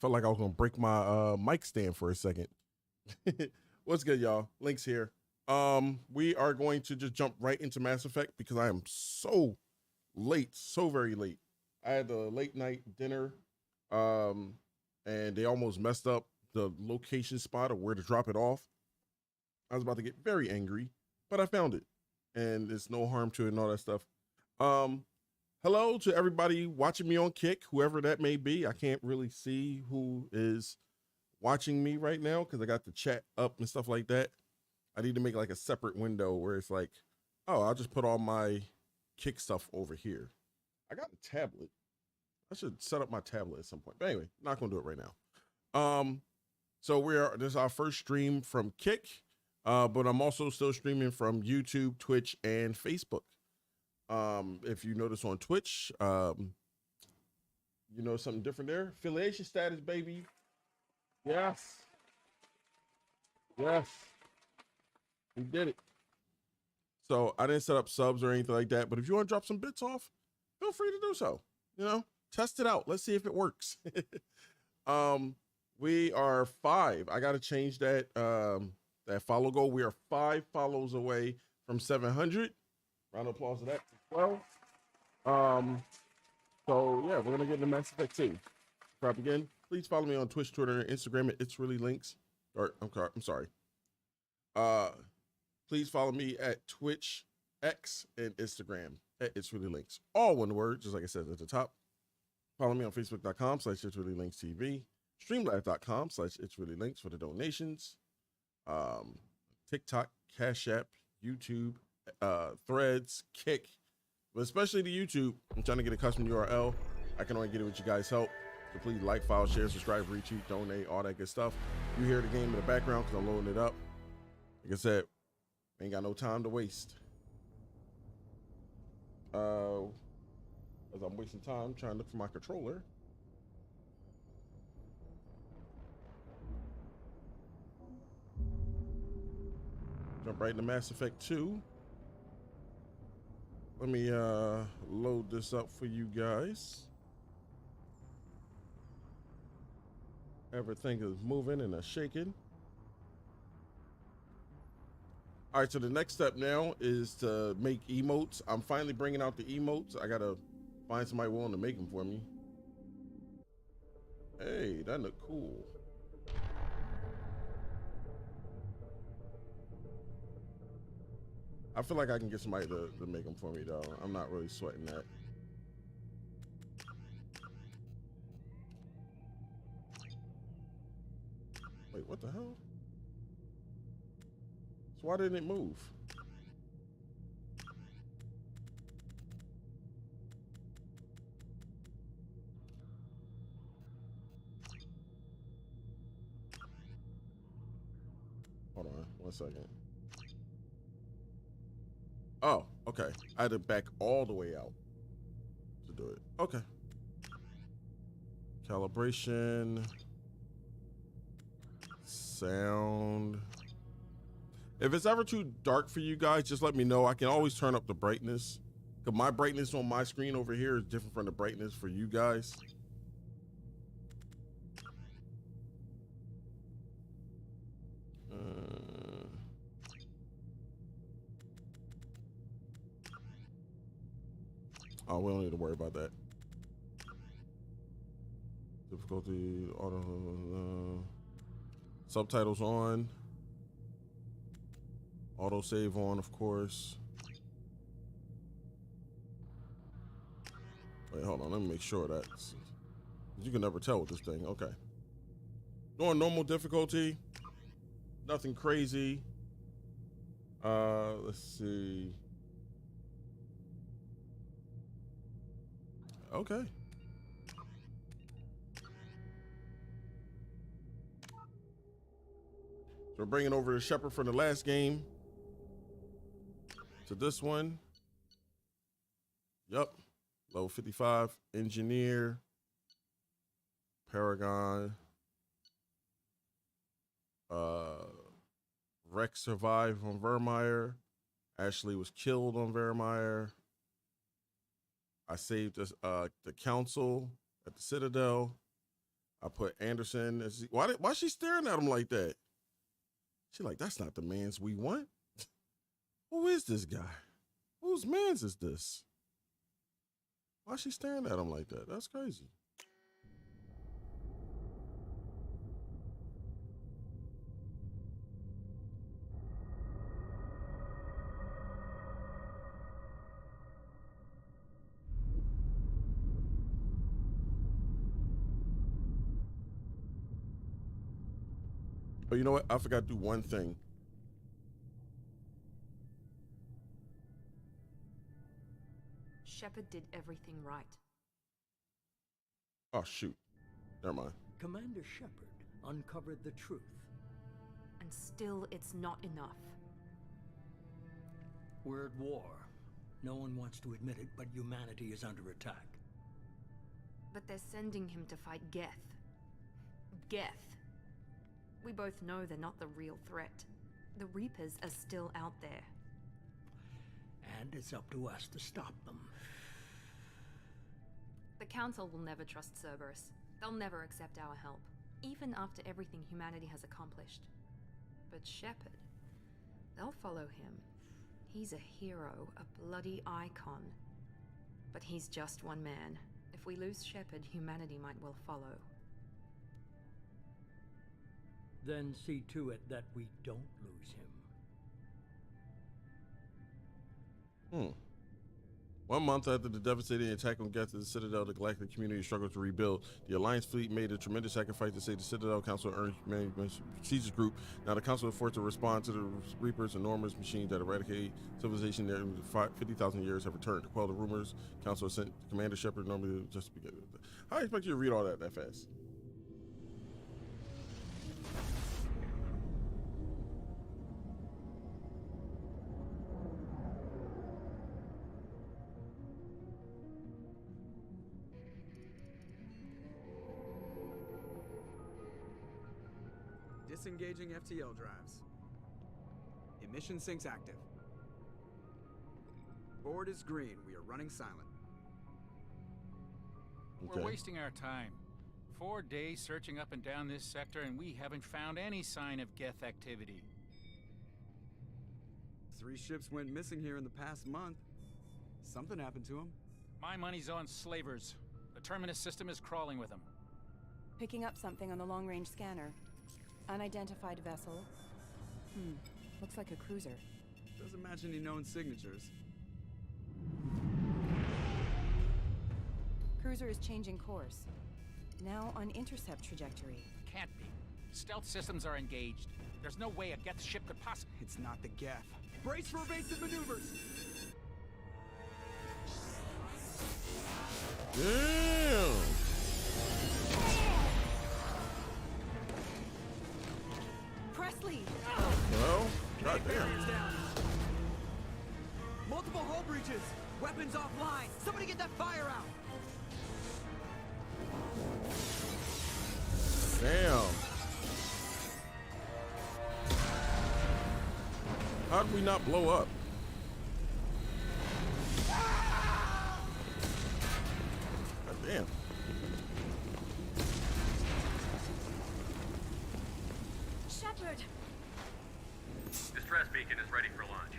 Felt like I was gonna break my mic stand for a second. What's good, y'all? Lynx here. We are going to just jump right into Mass Effect because I am so late, so very late. I had a late night dinner, um, and they almost messed up the location spot of where to drop it off. I was about to get very angry, but I found it, and there's no harm to it and all that stuff. Um, Hello to everybody watching me on Kick, whoever that may be. I can't really see who is watching me right now because I got the chat up and stuff like that. I need to make like a separate window where it's like, oh, I'll just put all my Kick stuff over here. I got a tablet. I should set up my tablet at some point. But anyway, not gonna do it right now. So this is our first stream from Kick, but I'm also still streaming from YouTube, Twitch, and Facebook. If you notice on Twitch, you know something different there. Affiliation status, baby. Yes. Yes. We did it. So I didn't set up subs or anything like that, but if you want to drop some bits off, feel free to do so. You know, test it out. Let's see if it works. We are 5. I gotta change that that follow goal. We are 5 follows away from 700. Round of applause to that as well. So yeah, we're gonna get into Mass Effect 2. Prop again. Please follow me on Twitch, Twitter, and Instagram at It's Really Links. Or I'm sorry. Please follow me at Twitch, X, and Instagram at It's Really Links. All one word, just like I said at the top. Follow me on Facebook.com/It's Really Links TV. Streamlive.com/It's Really Links for the donations. TikTok, Cash App, YouTube, Threads, Kick, but especially the YouTube. I'm trying to get a custom URL. I can only get it with you guys' help. So please like, follow, share, subscribe, retweet, donate, all that good stuff. You hear the game in the background because I'm loading it up. Like I said, ain't got no time to waste. As I'm wasting time trying to look for my controller. Jump right into Mass Effect 2. Let me load this up for you guys. Everything is moving and shaking. All right, so the next step now is to make emotes. I'm finally bringing out the emotes. I gotta find somebody willing to make them for me. Hey, that look cool. I feel like I can get somebody to make them for me though. I'm not really sweating that. Wait, what the hell? So why didn't it move? Hold on 1 second. Oh, okay. I had to back all the way out to do it. Okay. Calibration. Sound. If it's ever too dark for you guys, just let me know. I can always turn up the brightness. Because my brightness on my screen over here is different from the brightness for you guys. Oh, we don't need to worry about that. Difficulty, auto, subtitles on. Auto save on, of course. Wait, hold on. Let me make sure that's. You can never tell with this thing. Okay. Doing normal difficulty. Nothing crazy. Let's see. Okay. So we're bringing over the Shepherd from the last game to this one. Yep. Level 55. Engineer. Paragon. Rex survived on Vermeer. Ashley was killed on Vermeer. I saved the council at the Citadel. I put Anderson as why she staring at him like that? She like, that's not the mans we want. Who is this guy? Whose mans is this? Why is she staring at him like that? That's crazy. Oh, you know what? I forgot to do one thing. Shepard did everything right. Oh, shoot. Never mind. Commander Shepard uncovered the truth. And still, it's not enough. We're at war. No one wants to admit it, but humanity is under attack. But they're sending him to fight Geth. Geth. We both know they're not the real threat. The Reapers are still out there. And it's up to us to stop them. The Council will never trust Cerberus. They'll never accept our help, even after everything humanity has accomplished. But Shepard, they'll follow him. He's a hero, a bloody icon. But he's just one man. If we lose Shepard, humanity might well follow. Then see to it that we don't lose him. 1 month after the devastating attack on Geth, the Citadel, the galactic community struggled to rebuild. The Alliance fleet made a tremendous sacrifice to save the Citadel. Council earned management procedures group. Now the Council is forced to respond to the Reapers, enormous machines that eradicate civilization there in 50,000 years have returned. To quell the rumors, Council sent Commander Shepard normally just begin. How do I expect you to read all that fast? Disengaging FTL drives. Emission sinks active. Board is green. We are running silent. Okay. We're wasting our time. 4 days searching up and down this sector, and we haven't found any sign of Geth activity. 3 ships went missing here in the past month. Something happened to them. My money's on slavers. The Terminus system is crawling with them. Picking up something on the long-range scanner. Unidentified vessel. Looks like a cruiser. Doesn't match any known signatures. Cruiser is changing course. Now on intercept trajectory. Can't be. Stealth systems are engaged. There's no way a Geth ship could possibly... It's not the Geth. Brace for evasive maneuvers! Damn! Presley! Well, goddamn. Barriers down. Multiple hull breaches. Weapons offline. Somebody get that fire out. Damn. How did we not blow up? God damn. Shepard! Distress beacon is ready for launch.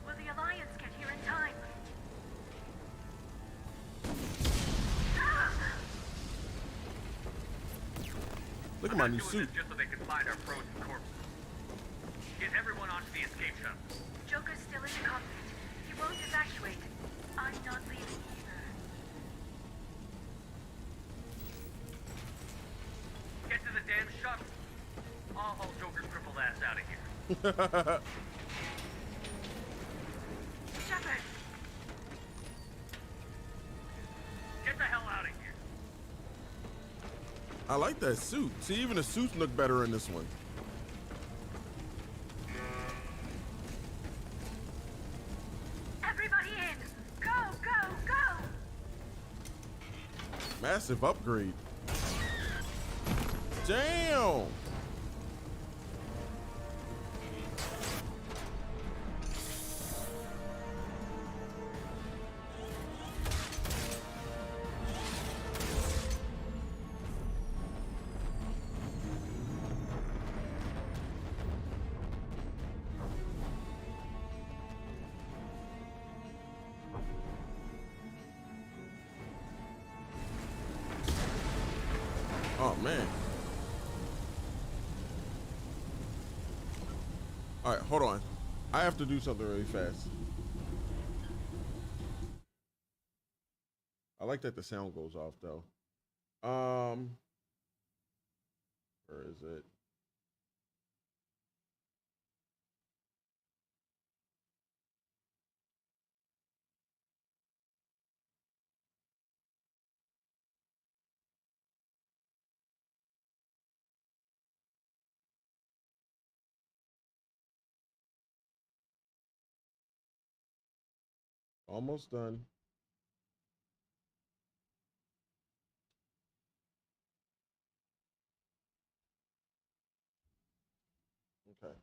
Will the Alliance get here in time? Look at my new Doing suit. this just so they can find our frozen corpses. Get everyone onto the escape shuttle. Joker's still in the cockpit. He won't evacuate. I'm not leaving either. Get to the damn shuttle. I'll haul Joker's crippled ass out of here. Shepard! Get the hell out of here. I like that suit. See, even the suits look better in this one. Everybody in! Go, go, go! Massive upgrade. Damn! man. All right, hold on. I have to do something really fast. I like that the sound goes off though. Where is it? Almost done. Okay.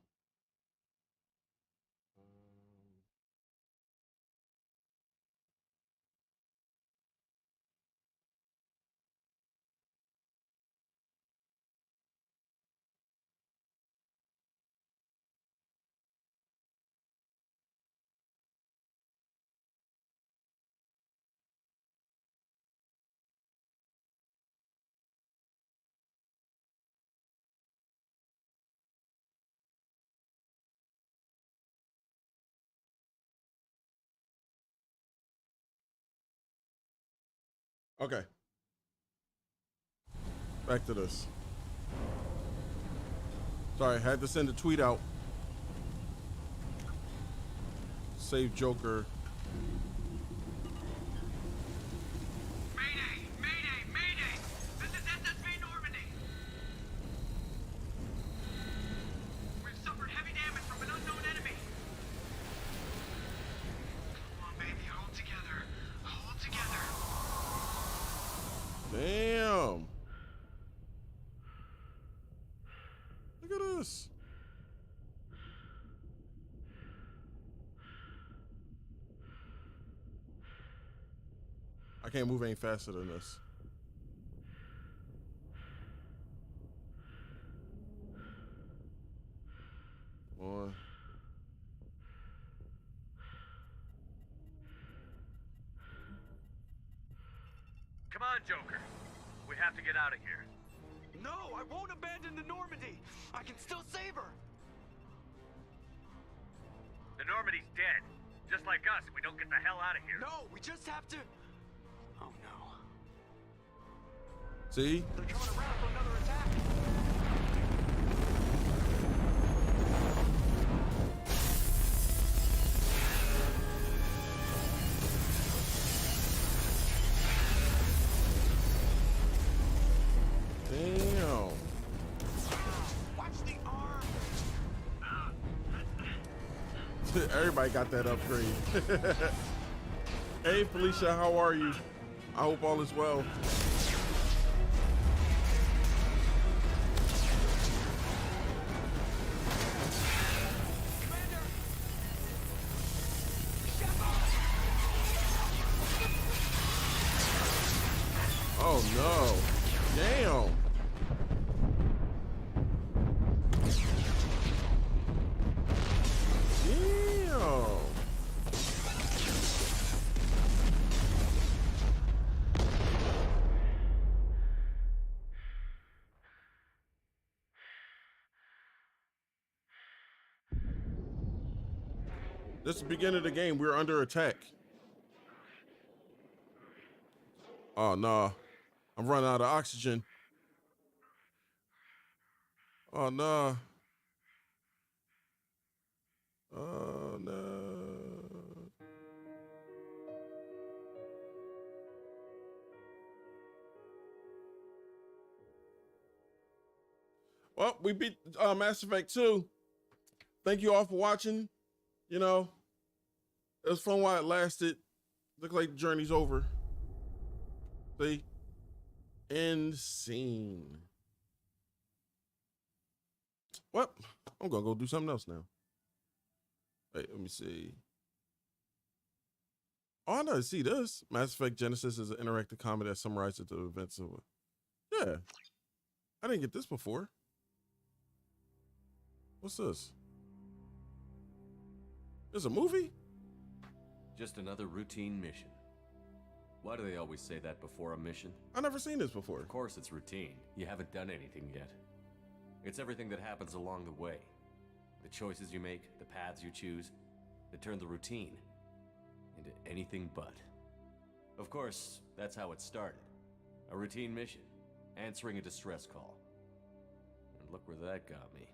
Okay. Back to this. Sorry, I had to send a tweet out. Save Joker. Mayday! Mayday! Mayday! This is SSV Normandy! We've suffered heavy damage from an unknown enemy. Come on, baby, hold together. Hold together. Damn. Look at this. I can't move any faster than this. One. Come on, Joker. We have to get out of here. No, I won't abandon the Normandy. I can still save her. The Normandy's dead. Just like us, we don't get the hell out of here. No, we just have to... Oh, no. See? They're coming around for another attack. Damn. Watch the arm. Everybody got that upgrade. Hey, Felicia, how are you? I hope all is well. Oh no. Damn. Damn. This is the beginning of the game. We're under attack. Oh no. I'm running out of oxygen. Oh no. Oh no. Well, we beat Mass Effect 2. Thank you all for watching. You know, it was fun while it lasted. Look like the journey's over. See? End scene. Well, I'm gonna go do something else now. Wait, let me see. Oh, I know to see this. Mass Effect Genesis is an interactive comedy that summarizes the events of. Yeah, I didn't get this before. What's this? There's a movie? Just another routine mission. Why do they always say that before a mission? I never seen this before. Of course it's routine. You haven't done anything yet. It's everything that happens along the way. The choices you make, the paths you choose, that turn the routine into anything but. Of course, that's how it started. A routine mission, answering a distress call. And look where that got me.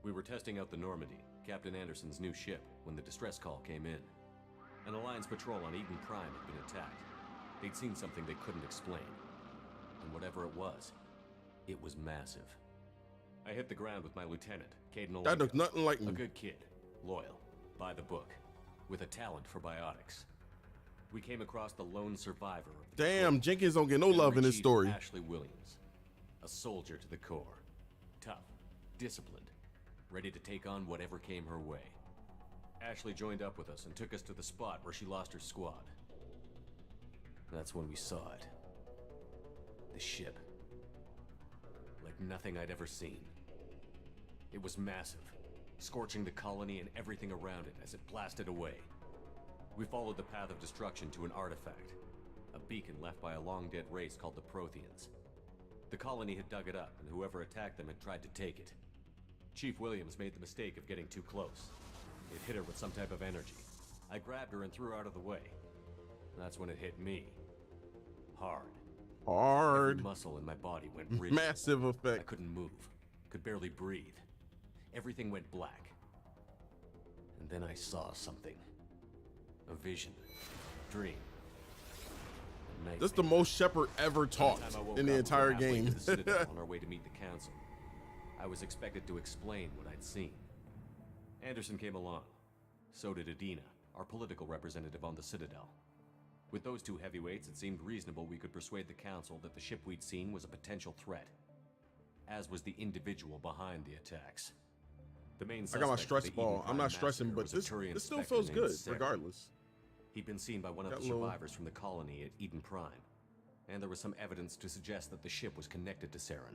We were testing out the Normandy, Captain Anderson's new ship, when the distress call came in. An Alliance patrol on Eden Prime had been attacked. They'd seen something they couldn't explain. And whatever it was massive. I hit the ground with my lieutenant, Caden. That looks nothing like me. A good kid, loyal, by the book, with a talent for biotics. We came across the lone survivor of the Damn, Corps, Jenkins don't get no love in this Chief story. Ashley Williams, a soldier to the core, tough, disciplined, ready to take on whatever came her way. Ashley joined up with us and took us to the spot where she lost her squad. That's when we saw it. The ship. Like nothing I'd ever seen. It was massive, scorching the colony and everything around it as it blasted away. We followed the path of destruction to an artifact, a beacon left by a long-dead race called the Protheans. The colony had dug it up, and whoever attacked them had tried to take it. Chief Williams made the mistake of getting too close. It hit her with some type of energy. I grabbed her and threw her out of the way. That's when it hit me. Hard. Hard. Every muscle in my body went rigid. Massive I effect. couldn't move. Could barely breathe. Everything went black. And then I saw something. A vision. Dream. A nightmare. This is the most Shepard ever taught By the time I woke in the up, we entire were halfway to game. the Citadel on our way to meet the Council. I was expected to explain what I'd seen. Anderson came along. So did Adina, our political representative on the Citadel. With those two heavyweights, it seemed reasonable we could persuade the Council that the ship we'd seen was a potential threat, as was the individual behind the attacks. The main I got my suspect stress of the Eden ball. I'm Prime not stressing, massacre but was a this Turian still inspector feels named good, Sarah. regardless. He'd been seen by one of Got the a little- survivors from the colony at Eden Prime, and there was some evidence to suggest that the ship was connected to Saren.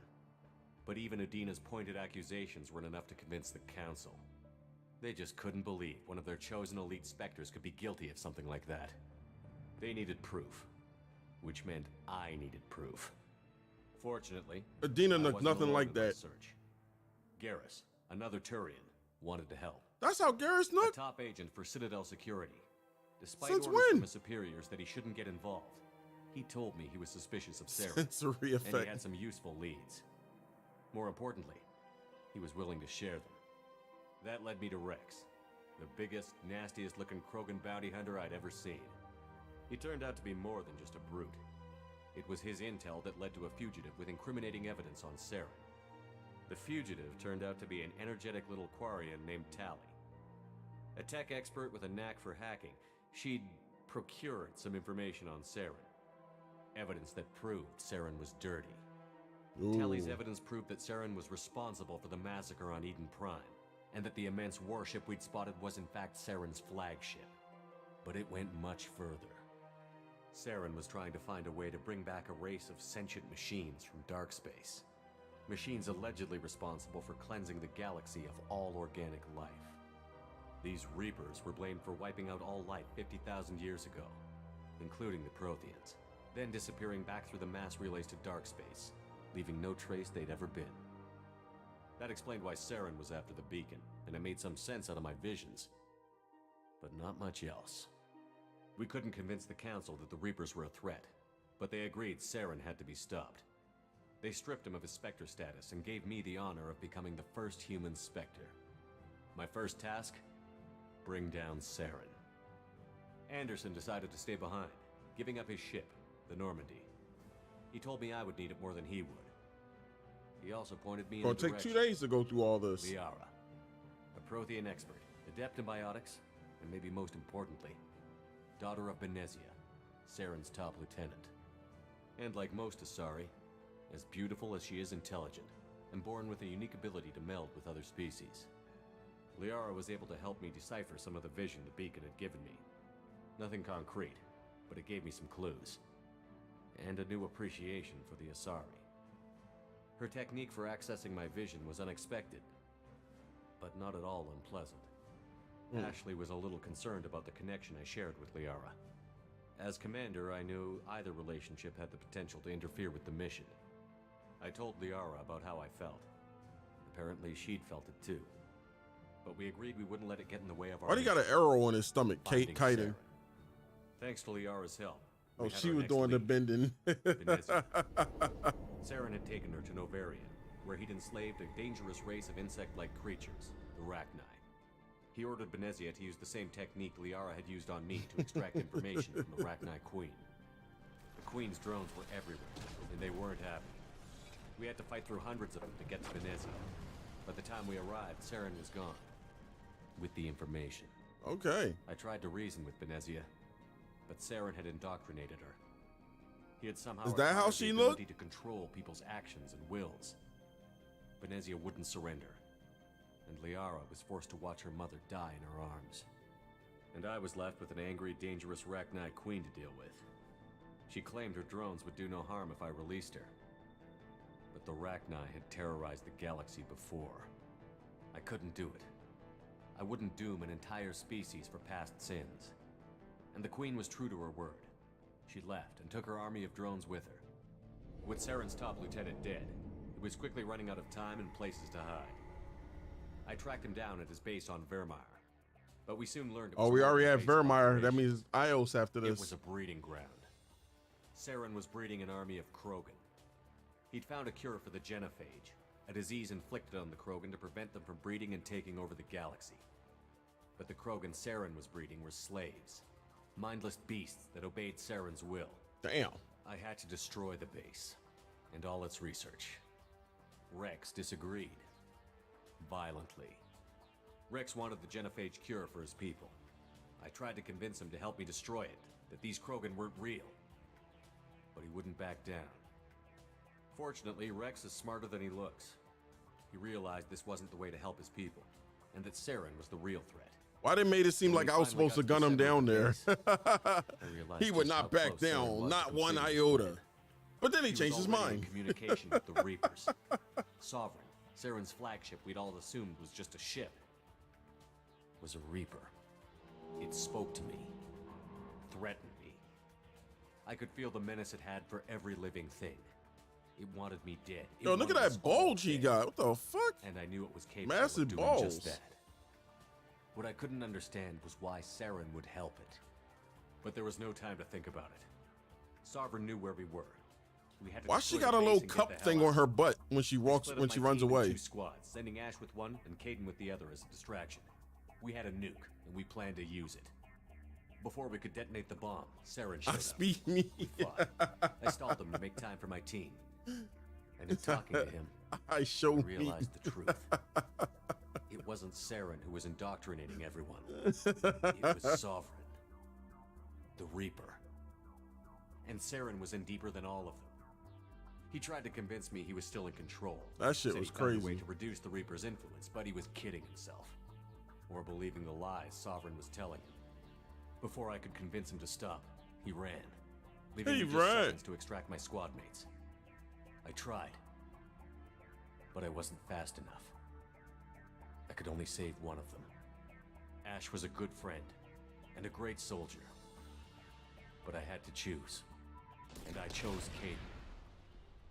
But even Adina's pointed accusations weren't enough to convince the Council. They just couldn't believe one of their chosen elite Spectres could be guilty of something like that. They needed proof, which meant I needed proof. Fortunately, Adina I looked wasn't nothing alone like in my that. search. Garrus, another Turian, wanted to help. That's how Garrus A looked? top agent for Citadel Security. Despite Since orders when? from his superiors that he shouldn't get involved, he told me he was suspicious of Sarah, Sensory and he effect. had some useful leads. More importantly, he was willing to share them. That led me to Rex, the biggest, nastiest looking Krogan bounty hunter I'd ever seen. He turned out to be more than just a brute. It was his intel that led to a fugitive with incriminating evidence on Sarah. The fugitive turned out to be an energetic little Quarian named Tally. A tech expert with a knack for hacking, she'd procured some information on Saren. Evidence that proved Saren was dirty. Tally's Ooh. evidence proved that Saren was responsible for the massacre on Eden Prime, and that the immense warship we'd spotted was in fact Saren's flagship. But it went much further. Saren was trying to find a way to bring back a race of sentient machines from dark space. Machines allegedly responsible for cleansing the galaxy of all organic life. These Reapers were blamed for wiping out all life 50,000 years ago, including the Protheans, then disappearing back through the mass relays to dark space, leaving no trace they'd ever been. That explained why Saren was after the beacon, and it made some sense out of my visions. But not much else. We couldn't convince the Council that the Reapers were a threat, but they agreed Saren had to be stopped. They stripped him of his Spectre status and gave me the honor of becoming the first human Spectre. My first task? Bring down Saren. Anderson decided to stay behind, giving up his ship, the Normandy. He told me I would need it more than he would. He also pointed me in Gonna a take direction. 2 days to go through all this. Liara, a Prothean expert, adept in biotics, and maybe most importantly, daughter of Benezia, Saren's top lieutenant. And like most Asari, as beautiful as she is intelligent, and born with a unique ability to meld with other species. Liara was able to help me decipher some of the vision the beacon had given me. Nothing concrete, but it gave me some clues. And a new appreciation for the Asari. Her technique for accessing my vision was unexpected, but not at all unpleasant. Ashley was a little concerned about the connection I shared with Liara. As commander, I knew either relationship had the potential to interfere with the mission. I told Liara about how I felt. Apparently, she'd felt it too. But we agreed we wouldn't let it get in the way of our Why do you got an mission, arrow on his stomach, finding kiting? Saren. Thanks to Liara's help. we Oh, had she our was next doing the lead, bending. Venezia. Saren had taken her to Novaria, where he'd enslaved a dangerous race of insect-like creatures, the Rachni. He ordered Venezia to use the same technique Liara had used on me to extract information from the Rachni Queen. The Queen's drones were everywhere, and they weren't happy. We had to fight through hundreds of them to get to Venezia. By the time we arrived, Saren was gone. With the information. Okay. I tried to reason with Venezia, but Saren had indoctrinated her. He had somehow Is that how acquired she the looked? ability to control people's actions and wills. Venezia wouldn't surrender, and Liara was forced to watch her mother die in her arms. And I was left with an angry, dangerous Rachni Queen to deal with. She claimed her drones would do no harm if I released her. But the Rachni had terrorized the galaxy before. I couldn't do it. I wouldn't doom an entire species for past sins. And the Queen was true to her word. She left and took her army of drones with her. With Saren's top lieutenant dead, it was quickly running out of time and places to hide. I tracked him down at his base on Vermeer, but we soon learned it was Oh, we more already than a have base of Vermeer. That operations. means Ios after It this. was a breeding ground. Saren was breeding an army of Krogan. He'd found a cure for the genophage, a disease inflicted on the Krogan to prevent them from breeding and taking over the galaxy. But the Krogan Saren was breeding were slaves, mindless beasts that obeyed Saren's will. Damn. I had to destroy the base, and all its research. Rex disagreed. Violently. Rex wanted the genophage cure for his people. I tried to convince him to help me destroy it, that these Krogan weren't real. But he wouldn't back down. Fortunately, Rex is smarter than he looks. He realized this wasn't the way to help his people, and that Saren was the real threat. Why they made it seem When like we I was finally supposed to got gun him the down center there? of the base, I realized He would just how not back close Saren down, was not to one completing iota. his mission. But then he He changed was his already in mind. communication with the Reapers. Sovereign, Saren's flagship we'd all assumed was just a ship, was a Reaper. It spoke to me, threatened me. I could feel the menace it had for every living thing. It wanted me dead. It Yo, look at wanted us that all bulge he dead. got. What the fuck? And I knew it was capable Massive of doing balls. just that. What I couldn't understand was why Saren would help it. But there was no time to think about it. Sovereign knew where we were. We had to Why she destroy got a the little base and get cup the hell thing out. on her butt when she We walks split when up she my runs team in away? 2 squads, sending Ash with one and Caden with the other as a distraction. We had a nuke, and we planned to use it. Before we could detonate the bomb, Saren showed I up. speak me. We fought. I stalled him to make time for my team. And in talking to him, I I show me. realized the truth. It wasn't Saren who was indoctrinating everyone. It was Sovereign. The Reaper. And Saren was in deeper than all of them. He tried to convince me he was still in control. That shit Said was he found a way crazy. to reduce the Reaper's influence, but he was kidding himself. Or believing the lies Sovereign was telling him. Before I could convince him to stop, he ran. Leaving He me just ran. seconds to extract my squad mates. I tried. But I wasn't fast enough. I could only save one of them. Ash was a good friend and a great soldier. But I had to choose. And I chose Caden.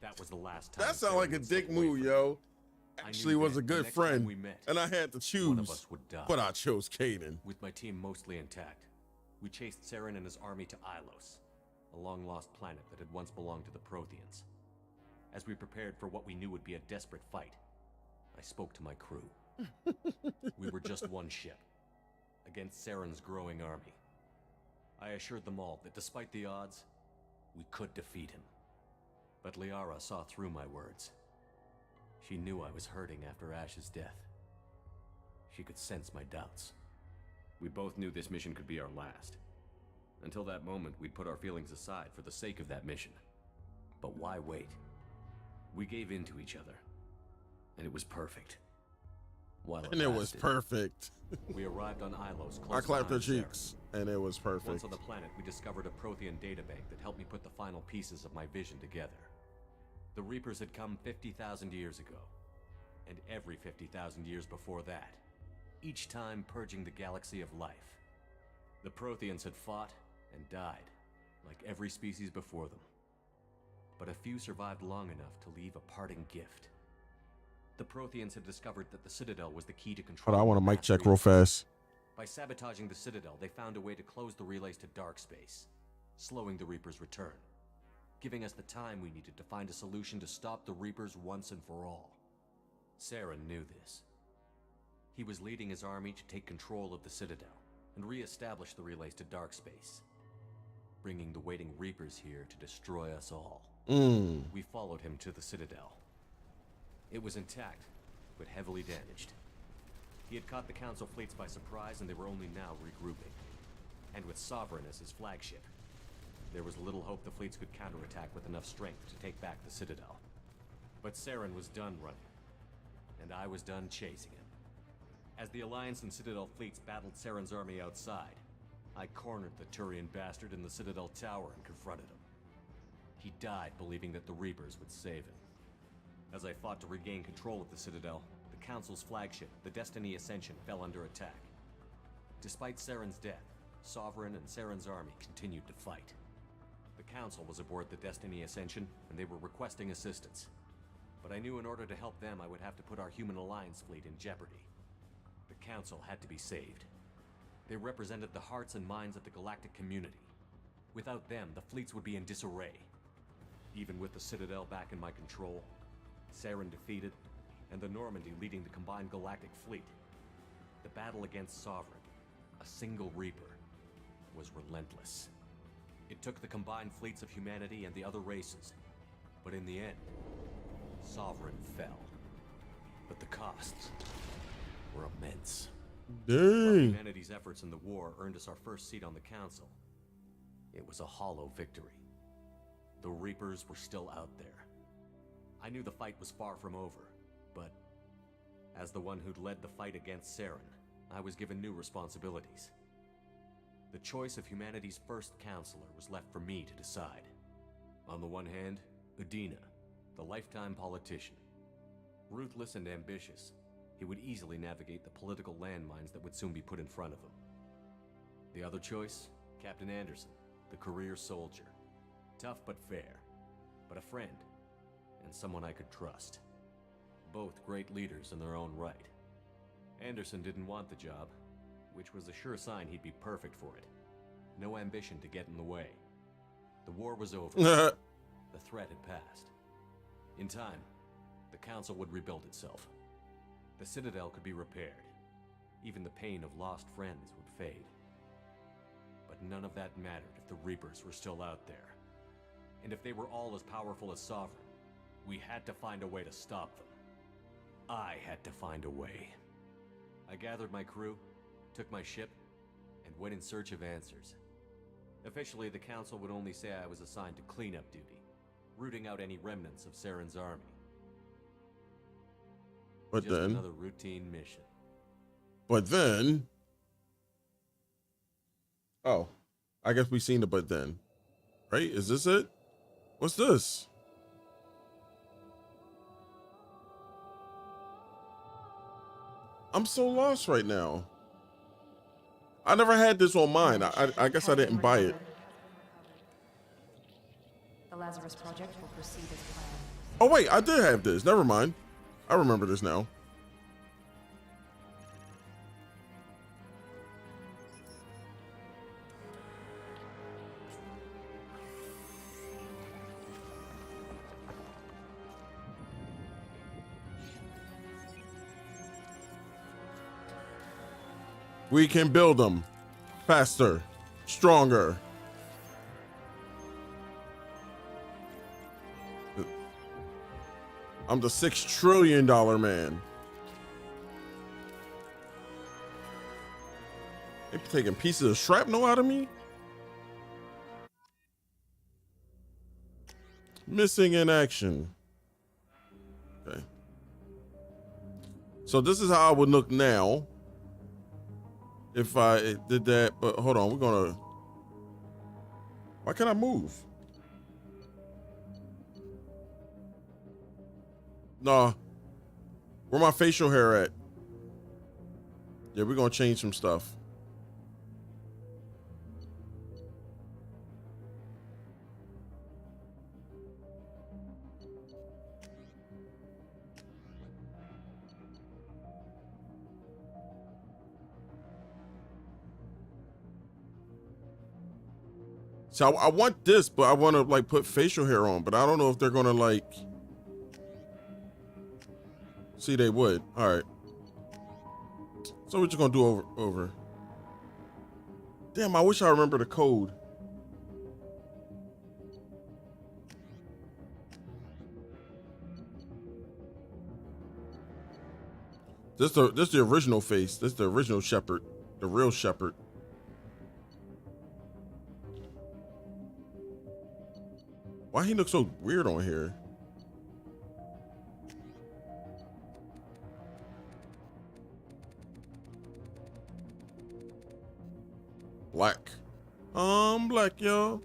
That was the last time. That sound like Saren a would dick step away move, from yo. me. I Actually knew was a then, the good next time friend, we met, and I had to choose, one of us would die. but I chose Caden. With my team mostly intact, we chased Saren and his army to Ilos, a long-lost planet that had once belonged to the Protheans. As we prepared for what we knew would be a desperate fight, I spoke to my crew. We were just one ship, against Saren's growing army. I assured them all that despite the odds, we could defeat him. But Liara saw through my words. She knew I was hurting after Ash's death. She could sense my doubts. We both knew this mission could be our last. Until that moment, we'd put our feelings aside for the sake of that mission. But why wait? We gave in to each other. And it was perfect. While And it was lasted, perfect. we arrived on Ilos close I clapped her behind Saren. cheeks, and it was perfect. Once on the planet, we discovered a Prothean databank that helped me put the final pieces of my vision together. The Reapers had come 50,000 years ago, and every 50,000 years before that, each time purging the galaxy of life. The Protheans had fought and died, like every species before them. But a few survived long enough to leave a parting gift. The Protheans had discovered that the Citadel was the key to control. Hold on, I want a mic mass check real relays. fast. By sabotaging the Citadel, they found a way to close the relays to dark space, slowing the Reapers' return, giving us the time we needed to find a solution to stop the Reapers once and for all. Saren knew this. He was leading his army to take control of the Citadel and re-establish the relays to dark space, bringing the waiting Reapers here to destroy us all. We followed him to the Citadel. It was intact, but heavily damaged. He had caught the Council fleets by surprise, and they were only now regrouping. And with Sovereign as his flagship, there was little hope the fleets could counterattack with enough strength to take back the Citadel. But Saren was done running, and I was done chasing him. As the Alliance and Citadel fleets battled Saren's army outside, I cornered the Turian bastard in the Citadel tower and confronted him. He died believing that the Reapers would save him. As I fought to regain control of the Citadel, the Council's flagship, the Destiny Ascension, fell under attack. Despite Saren's death, Sovereign and Saren's army continued to fight. The Council was aboard the Destiny Ascension, and they were requesting assistance. But I knew in order to help them, I would have to put our Human Alliance fleet in jeopardy. The Council had to be saved. They represented the hearts and minds of the galactic community. Without them, the fleets would be in disarray. Even with the Citadel back in my control, Saren defeated, and the Normandy leading the combined galactic fleet, the battle against Sovereign, a single Reaper, was relentless. It took the combined fleets of humanity and the other races, but in the end, Sovereign fell. But the costs were immense. While Dang. humanity's efforts in the war earned us our first seat on the Council, it was a hollow victory. The Reapers were still out there. I knew the fight was far from over, but as the one who'd led the fight against Saren, I was given new responsibilities. The choice of humanity's first counselor was left for me to decide. On the one hand, Udina, the lifetime politician. Ruthless and ambitious, he would easily navigate the political landmines that would soon be put in front of him. The other choice, Captain Anderson, the career soldier. Tough but fair, but a friend, and someone I could trust. Both great leaders in their own right. Anderson didn't want the job, which was a sure sign he'd be perfect for it. No ambition to get in the way. The war was over. The threat had passed. In time, the Council would rebuild itself. The Citadel could be repaired. Even the pain of lost friends would fade. But none of that mattered if the Reapers were still out there. And if they were all as powerful as Sovereign, we had to find a way to stop them. I had to find a way. I gathered my crew, took my ship, and went in search of answers. Officially, the Council would only say I was assigned to cleanup duty, rooting out any remnants of Saren's army. But Just then, another routine mission. oh, I guess we seen the but then, right? Is this it? What's this? I'm so lost right now. I never had this on mine. I guess I didn't buy it. The Lazarus Project will proceed as planned. Oh wait, I did have this. Never mind. I remember this now. We can build them faster, stronger. I'm the $6 trillion man. They taking pieces of shrapnel out of me? Missing in action. Okay. So this is how I would look now if I did that, but hold on, we're gonna, why can't I move? Nah, where my facial hair at? Yeah, we're gonna change some stuff. So I want this, but I want to like put facial hair on, but I don't know if they're gonna like. See, they would. All right. So we're just gonna do over. Damn, I wish I remember the code. This the original face. This the original Shepherd, the real Shepherd. Why he look so weird on here? Black. Black, y'all.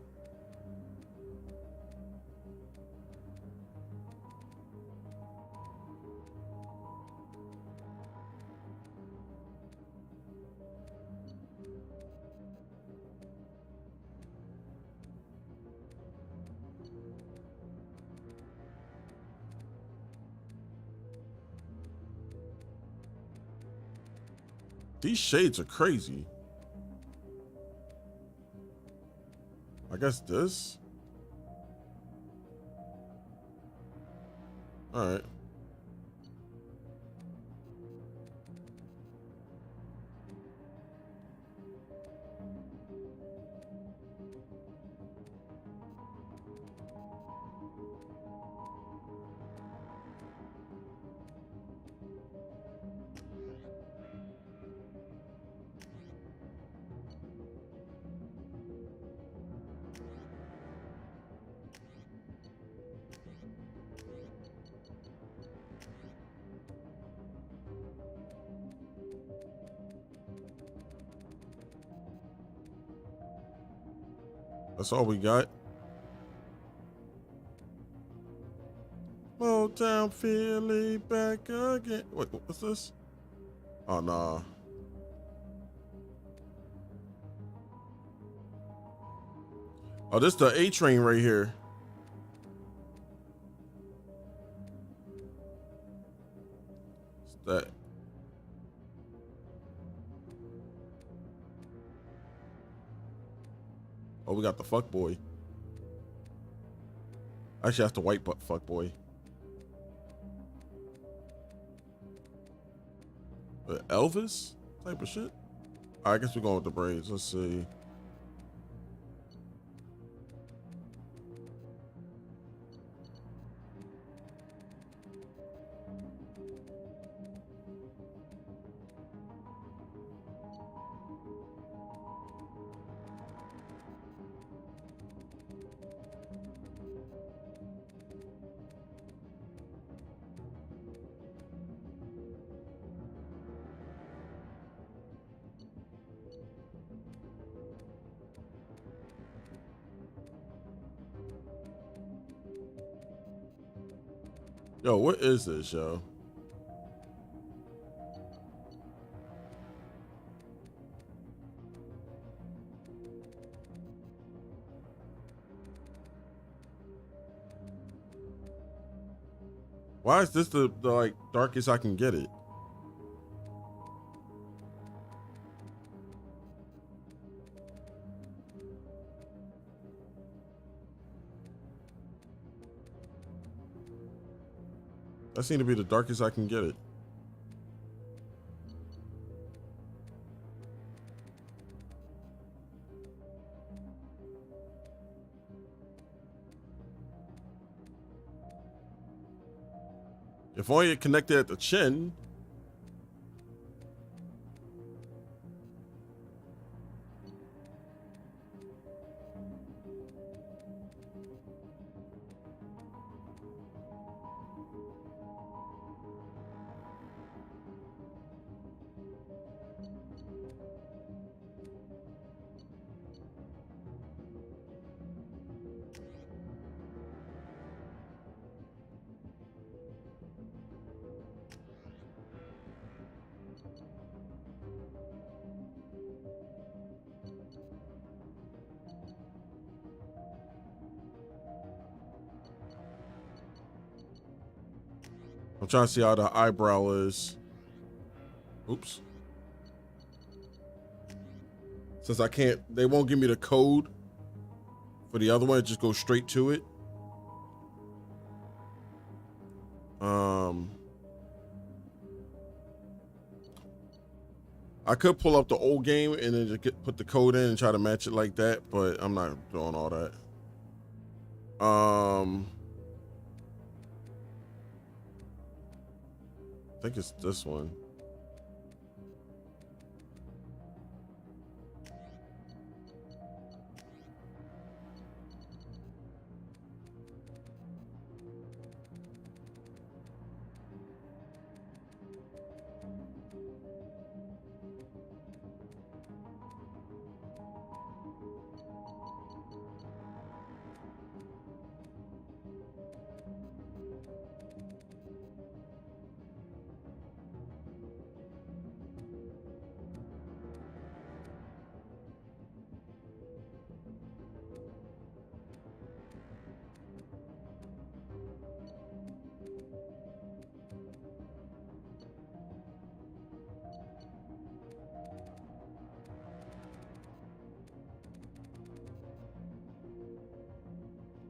These shades are crazy. I guess this. All right. That's all we got. Motown Philly back again. Wait, what's this? Oh, nah. Oh, this the A train right here. It's that. Oh, we got the fuck boy. Actually, that's the white fuck boy. Elvis type of shit. I guess we're going with the braids. Let's see. Yo, what is this, yo? Why is this the like darkest I can get it? That seemed to be the darkest I can get it. If only it connected at the chin. I'm trying to see how the eyebrow is. Oops. Since I can't, they won't give me the code. For the other one, it just goes straight to it. I could pull up the old game and then just put the code in and try to match it like that, but I'm not doing all that. I think it's this one.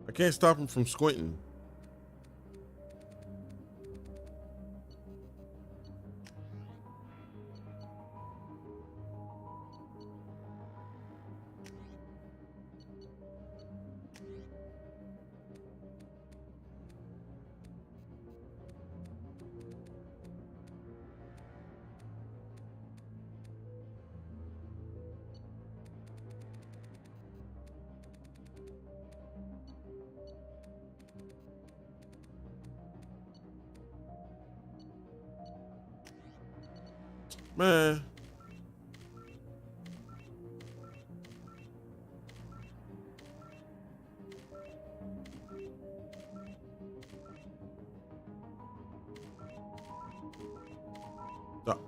I can't stop him from squinting. Man.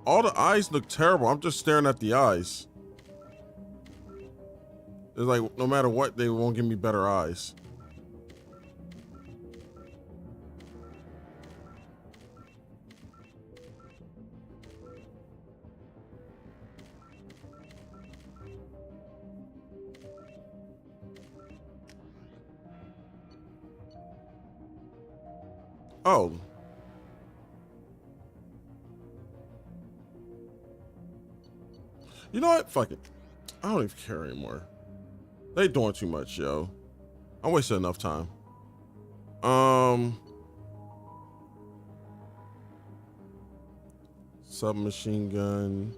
All the eyes look terrible. I'm just staring at the eyes. It's like no matter what, they won't give me better eyes. Oh. You know what? Fuck it. I don't even care anymore. They doing too much, yo. I wasted enough time. Submachine gun.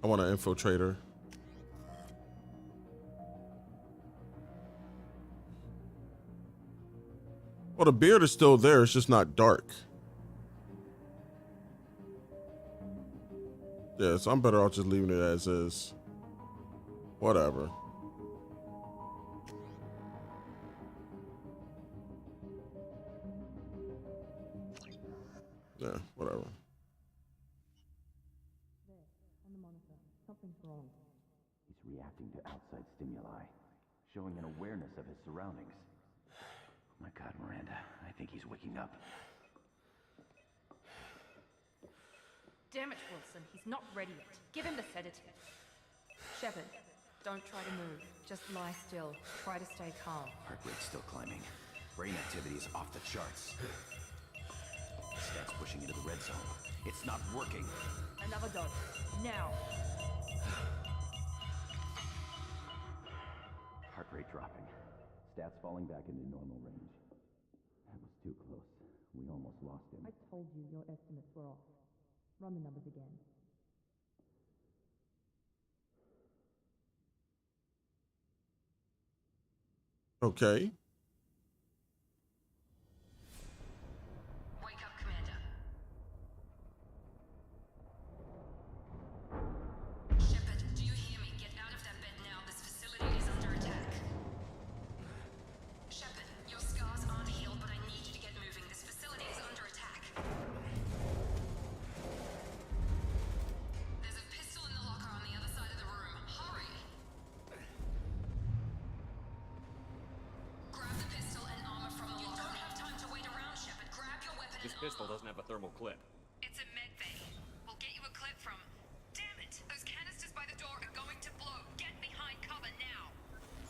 I want an infiltrator. Well, the beard is still there. It's just not dark. Yeah, so I'm better off just leaving it as is. Whatever. Yeah, whatever. He's reacting to outside stimuli, showing an awareness of his surroundings. Oh my God, Miranda, I think he's waking up. Damn it, Wilson. He's not ready yet. Give him the sedative. Shepard, don't try to move. Just lie still. Try to stay calm. Heart rate's still climbing. Brain activity is off the charts. Stats pushing into the red zone. It's not working. Another dose. Now. Heart rate dropping. Stats falling back into normal range. That was too close. We almost lost him. I told you your estimates were off. Run the numbers again. Okay. Wake up, Commander. Shepard, do you hear me? Get out of that bed now. This facility is under attack. Shepard, your scars aren't healed, but I need you to get moving. This facility is under attack. There's a pistol in the locker on the other side of the room. Hurry! pistol doesn't have a thermal clip. It's a med bay. We'll get you a clip from. Damn it! Those canisters by the door are going to blow. Get behind cover now.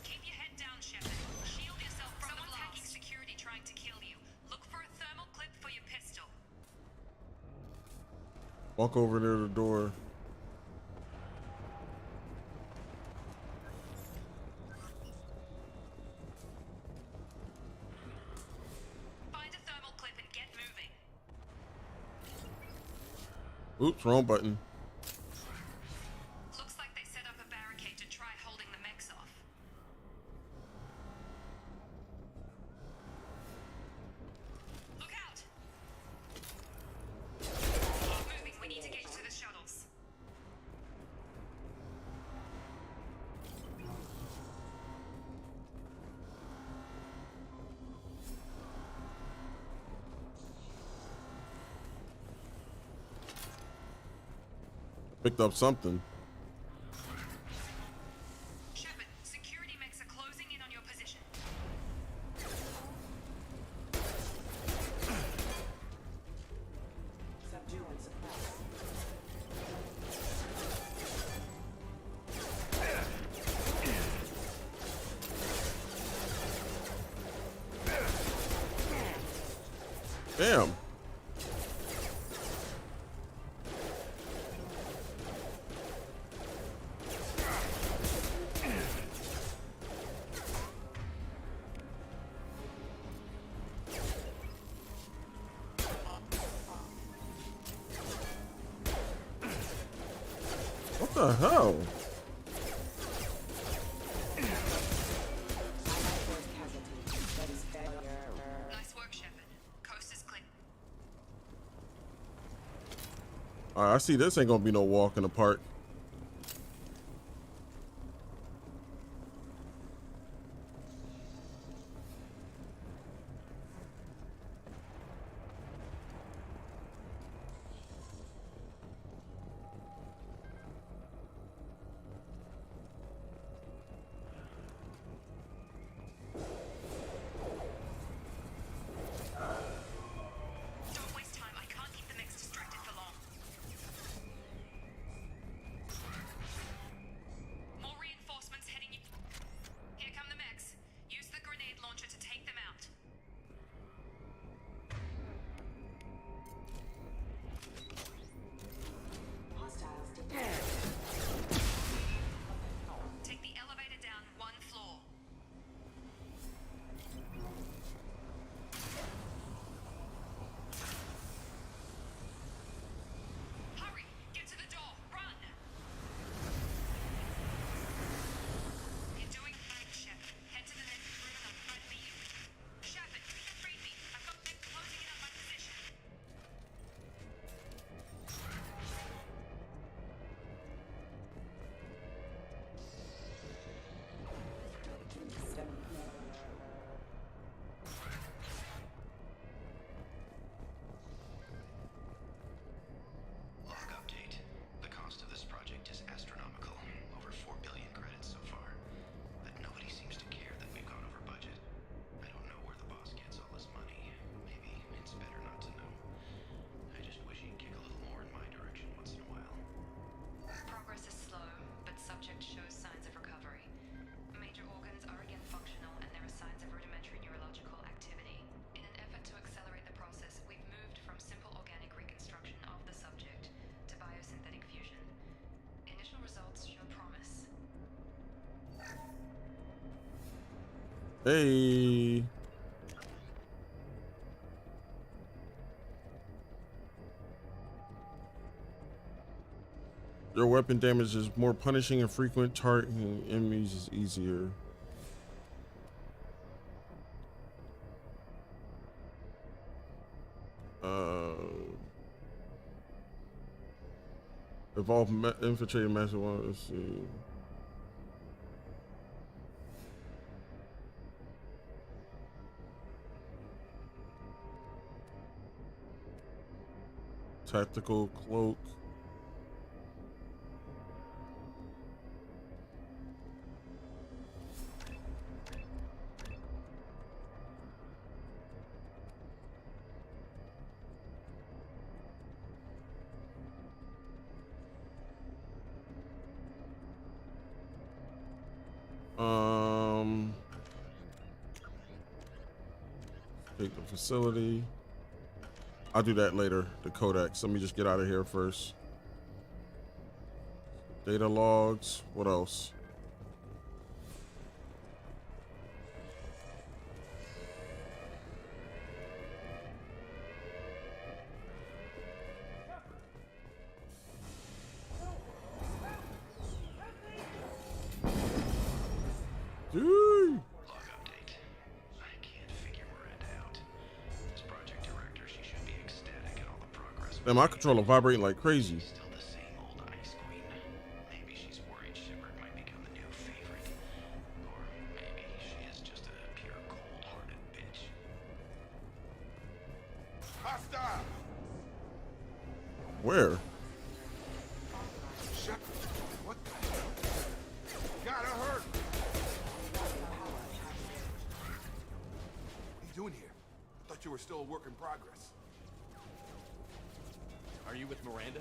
Keep your head down, Shepard. Shield yourself from the blast. Someone's hacking security trying to kill you. Look for a thermal clip for your pistol. Walk over to the door. Find a thermal clip and get moving. Oops, wrong button. Looks like they set up a barricade to try holding the mechs off. Look out! Keep moving. We need to get you to the shuttles. Picked up something. Shepard, security mechs are closing in on your position. Subdue and suppress. Damn. What the hell? Nice work, Shepard. Coast is clear. All right, I see this ain't gonna be no walk in the park. Don't waste time. I can't keep the mechs distracted for long. More reinforcements heading you. Here come the mechs. Use the grenade launcher to take them out. Hostiles detected. Take the elevator down one floor. Hurry! Get to the door! Run! You're doing fine, Shepard. Head to the next room and I'll try to beat you. Shepard, read me. I've got them closing in on my position. Log update. The cost of this project is astronomical. Over 4 billion credits so far. But nobody seems to care that we've gone over budget. I don't know where the boss gets all this money. Maybe it's better not to know. I just wish he'd kick a little more in my direction once in a while. Progress is slow, but subject shows signs of recovery. Major organs are again functional, and there are signs of rudimentary neurological activity. In an effort to accelerate the process, we've moved from simple organic reconstruction of the subject to biosynthetic fusion. Initial results show promise. Hey. Your weapon damage is more punishing and frequent. Targeting enemies is easier. Evolve infiltrated massive one. Let's see. Tactical cloak. Facility. I'll do that later. The codex. Let me just get out of here first. Data logs. What else? Dude. Log update. I can't figure Miranda out. As project director, she should be ecstatic at all the progress. Man, my controller vibrating like crazy. Still the same old ice queen. Maybe she's worried Shepard might become the new favorite. Or maybe she is just a pure cold-hearted bitch. Hostile! Where? Shepard, what the hell? Gotta hurt! What are you doing here? I thought you were still a work in progress. Are you with Miranda?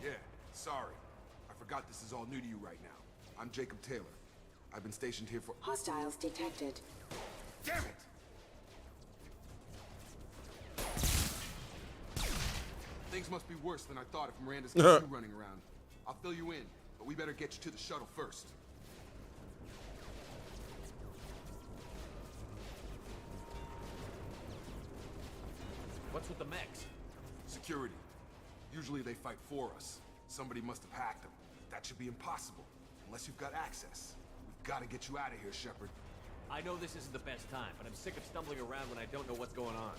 Yeah, sorry. I forgot this is all new to you right now. I'm Jacob Taylor. I've been stationed here for— Hostiles detected. Damn it! Things must be worse than I thought if Miranda's got you running around. I'll fill you in, but we better get you to the shuttle first. What's with the mechs? Security. Usually they fight for us. Somebody must have hacked them. That should be impossible, unless you've got access. We've got to get you out of here, Shepard. I know this isn't the best time, but I'm sick of stumbling around when I don't know what's going on.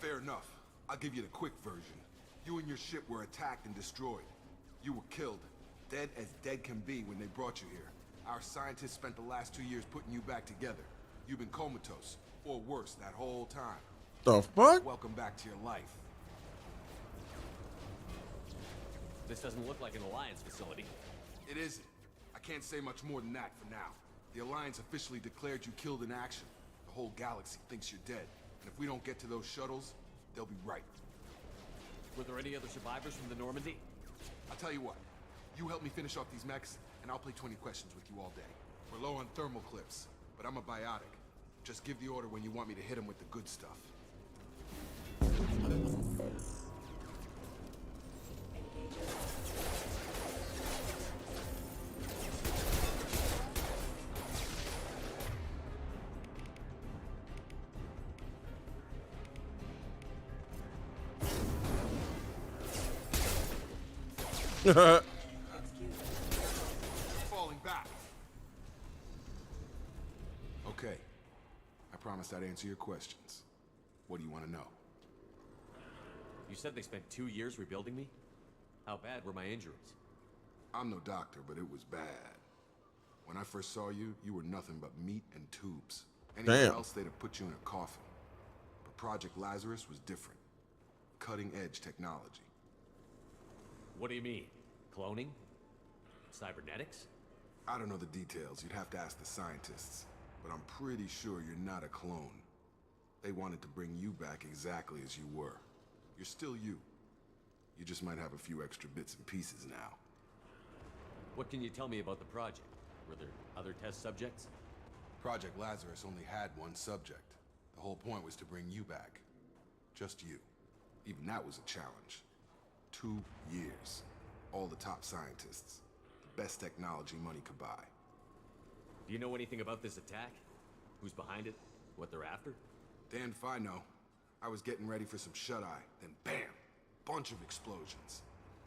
Fair enough. I'll give you the quick version. You and your ship were attacked and destroyed. You were killed. Dead as dead can be when they brought you here. Our scientists spent the last 2 years putting you back together. You've been comatose, or worse, that whole time. The fuck? Welcome back to your life. This doesn't look like an Alliance facility. It isn't. I can't say much more than that for now. The Alliance officially declared you killed in action. The whole galaxy thinks you're dead. And if we don't get to those shuttles, they'll be right. Were there any other survivors from the Normandy? I'll tell you what. You help me finish off these mechs, and I'll play 20 questions with you all day. We're low on thermal clips, but I'm a biotic. Just give the order when you want me to hit them with the good stuff. Falling back. Okay. I promised I'd answer your questions. What do you want to know? You said they spent 2 years rebuilding me? How bad were my injuries? I'm no doctor, but it was bad. When I first saw you, you were nothing but meat and tubes. Anywhere else, they'd have put you in a coffin. But Project Lazarus was different. Cutting-edge technology. What do you mean? Cloning? Cybernetics? I don't know the details. You'd have to ask the scientists. But I'm pretty sure you're not a clone. They wanted to bring you back exactly as you were. You're still you. You just might have a few extra bits and pieces now. What can you tell me about the project? Were there other test subjects? Project Lazarus only had one subject. The whole point was to bring you back. Just you. Even that was a challenge. 2 years. All the top scientists. The best technology money could buy. Do you know anything about this attack? Who's behind it? What they're after? Damned if I know. I was getting ready for some shut-eye, then bam! Bunch of explosions.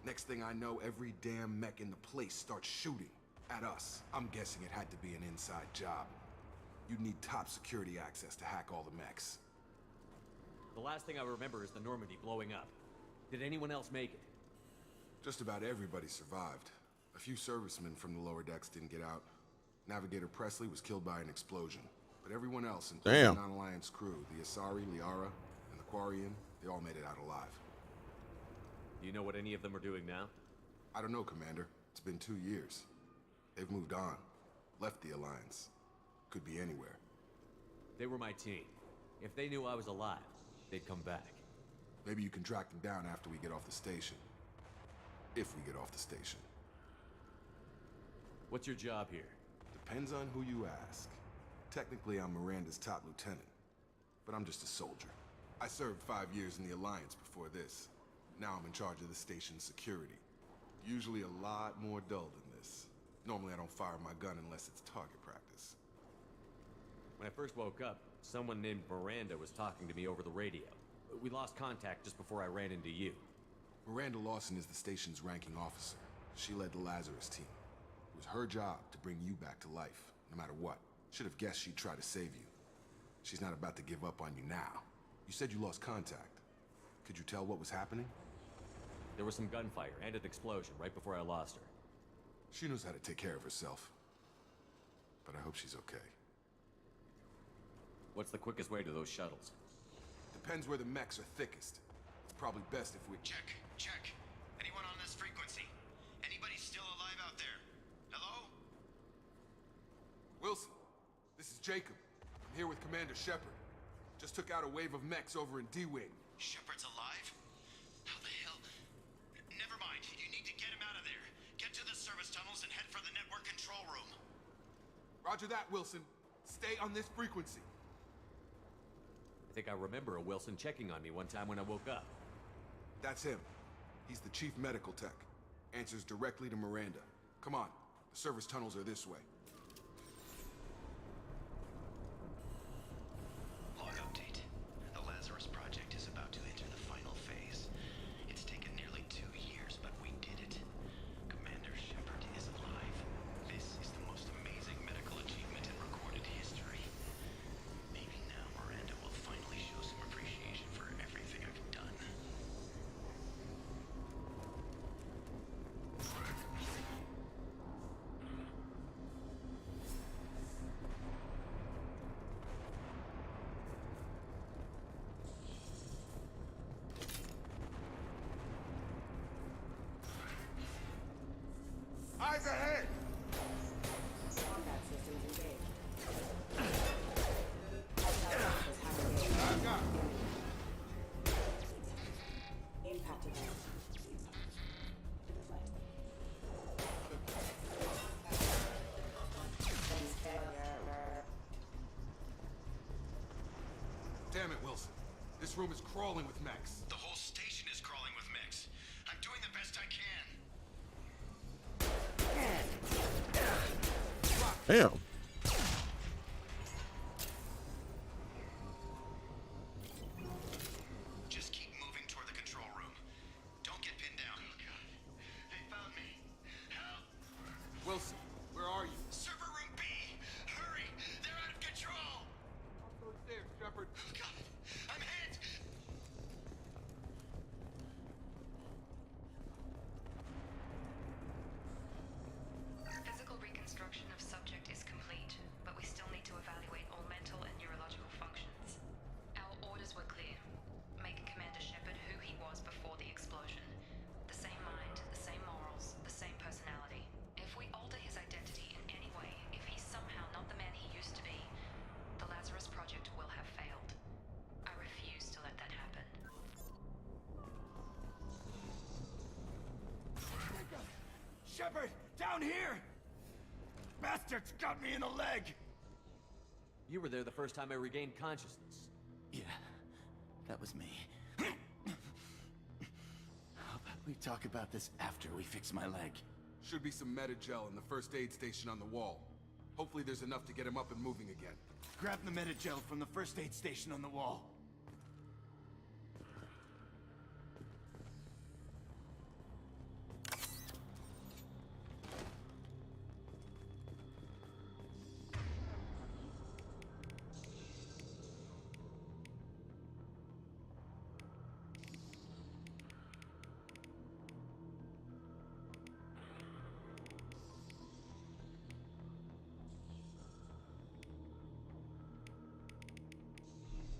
Next thing I know, every damn mech in the place starts shooting at us. I'm guessing it had to be an inside job. You'd need top security access to hack all the mechs. The last thing I remember is the Normandy blowing up. Did anyone else make it? Just about everybody survived. A few servicemen from the lower decks didn't get out. Navigator Presley was killed by an explosion. But everyone else, including the non-Alliance crew, the Asari, Liara, and the Quarian, they all made it out alive. Do you know what any of them are doing now? I don't know, Commander. It's been 2 years. They've moved on. Left the Alliance. Could be anywhere. They were my team. If they knew I was alive, they'd come back. Maybe you can track them down after we get off the station. If we get off the station. What's your job here? Depends on who you ask. Technically, I'm Miranda's top lieutenant. But I'm just a soldier. I served 5 years in the Alliance before this. Now I'm in charge of the station's security. Usually a lot more dull than this. Normally I don't fire my gun unless it's target practice. When I first woke up, someone named Miranda was talking to me over the radio. We lost contact just before I ran into you. Miranda Lawson is the station's ranking officer. She led the Lazarus team. It was her job to bring you back to life, no matter what. Should have guessed she'd try to save you. She's not about to give up on you now. You said you lost contact. Could you tell what was happening? There was some gunfire and an explosion right before I lost her. She knows how to take care of herself. But I hope she's okay. What's the quickest way to those shuttles? Depends where the mechs are thickest. It's probably best if we... Check. Anyone on this frequency? Anybody still alive out there? Hello? Wilson, this is Jacob. I'm here with Commander Shepard. Just took out a wave of mechs over in D-Wing. Shepard's alive? How the hell? Never mind. You need to get him out of there. Get to the service tunnels and head for the network control room. Roger that, Wilson. Stay on this frequency. I think I remember a Wilson checking on me one time when I woke up. That's him. He's the chief medical tech. Answers directly to Miranda. Come on. The service tunnels are this way. Log update. The Lazarus project is about to enter the final phase. It's taken nearly 2 years, but we did it. Commander Shepard is alive. This is the most amazing medical achievement in recorded history. Maybe now Miranda will finally show some appreciation for everything I've done. Eyes ahead! Combat systems engaged. I've got Impact event. Damn it, Wilson. This room is crawling with mechs. The whole station is crawling with mechs. I'm doing the best I can. Damn. Just keep moving toward the control room. Don't get pinned down. Oh God. They found me. Help! Wilson, where are you? Server room B! Hurry! They're out of control! Go there, Shepard. Oh God! I'm hit! Physical reconstruction of subject is complete, but we still need to evaluate all mental and neurological functions. Our orders were clear. Make Commander Shepard who he was before the explosion. The same mind, the same morals, the same personality. If we alter his identity in any way, if he's somehow not the man he used to be, the Lazarus Project will have failed. I refuse to let that happen. Shepard, down here! Bastards got me in the leg! You were there the first time I regained consciousness. Yeah, that was me. How about we talk about this after we fix my leg? Should be some Metagel in the first aid station on the wall. Hopefully there's enough to get him up and moving again. Grab the Metagel from the first aid station on the wall.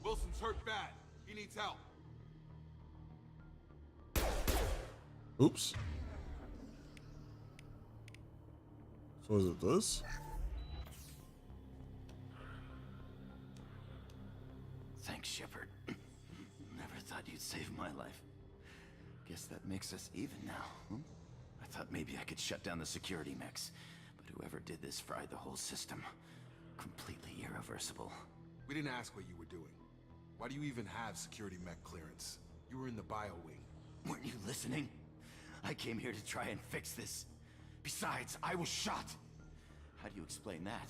Wilson's hurt bad. He needs help. Oops. So is it this? Thanks, Shepard. Never thought you'd save my life. Guess that makes us even now, huh? I thought maybe I could shut down the security mechs, but whoever did this fried the whole system. Completely irreversible. We didn't ask what you were doing. Why do you even have security mech clearance? You were in the bio wing. Weren't you listening? I came here to try and fix this. Besides, I was shot. How do you explain that?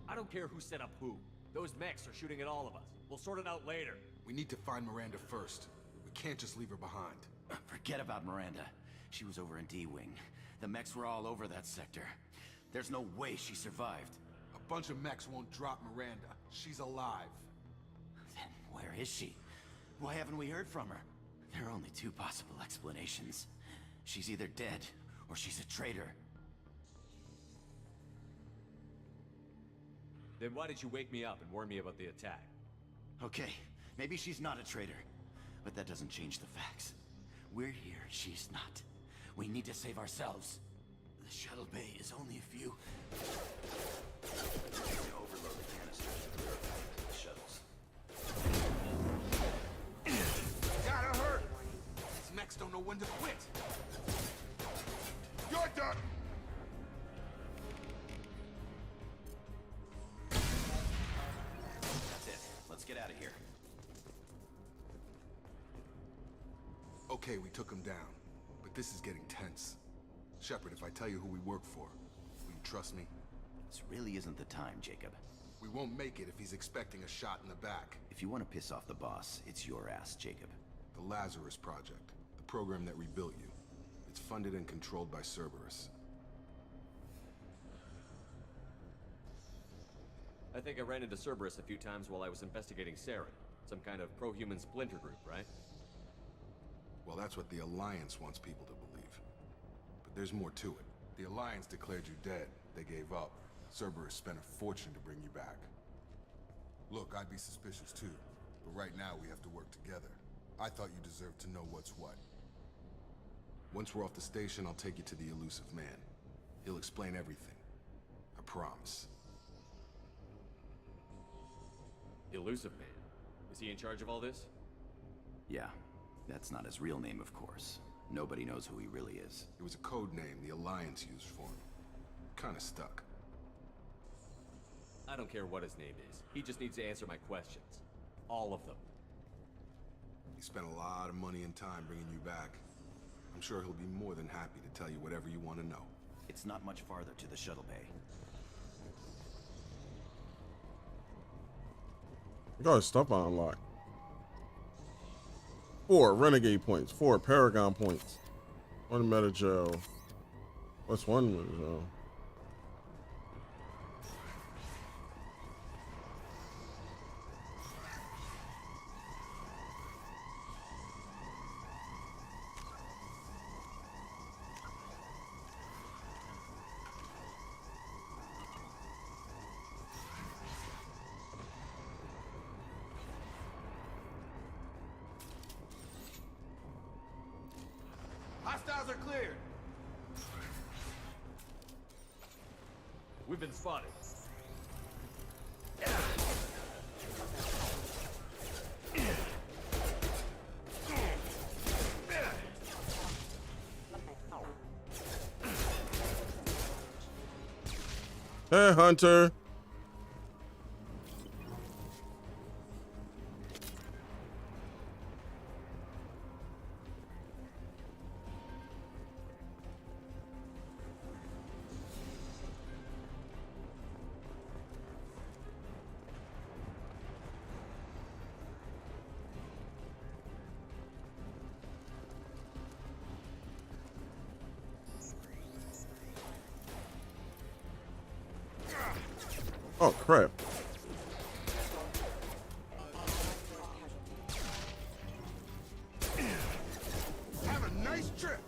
I don't care who set up who. Those mechs are shooting at all of us. We'll sort it out later. We need to find Miranda first. We can't just leave her behind. Forget about Miranda. She was over in D-Wing. The mechs were all over that sector. There's no way she survived. A bunch of mechs won't drop Miranda. She's alive. Then where is she? Why haven't we heard from her? There are only two possible explanations. She's either dead, or she's a traitor. Then why did you wake me up and warn me about the attack? Okay, maybe she's not a traitor. But that doesn't change the facts. We're here, she's not. We need to save ourselves. The shuttle bay is only a few... Overload the canisters to verify the shuttles. Gotta hurt! These mechs don't know when to quit. You're done! That's it. Let's get out of here. Okay, we took him down. But this is getting tense. Shepard, if I tell you who we work for, will you trust me? This really isn't the time, Jacob. We won't make it if he's expecting a shot in the back. If you want to piss off the boss, it's your ass, Jacob. The Lazarus Project, the program that rebuilt you. It's funded and controlled by Cerberus. I think I ran into Cerberus a few times while I was investigating Saren. Some kind of pro-human splinter group, right? Well, that's what the Alliance wants people to believe. But there's more to it. The Alliance declared you dead. They gave up. Cerberus spent a fortune to bring you back. Look, I'd be suspicious too. But right now we have to work together. I thought you deserved to know what's what. Once we're off the station, I'll take you to the elusive man. He'll explain everything. I promise. Elusive Man? Is he in charge of all this? Yeah. That's not his real name, of course. Nobody knows who he really is. It was a code name the Alliance used for him. Kinda stuck. I don't care what his name is. He just needs to answer my questions. All of them. He spent a lot of money and time bringing you back. I'm sure he'll be more than happy to tell you whatever you want to know. It's not much farther to the shuttle bay. Got his stuff on unlock. 4 renegade points, 4 paragon points, 1 meta gel. What's 1 meta gel? Hostiles are cleared! We've been spotted. Hey, Hunter. Oh, crap. Have a nice trip!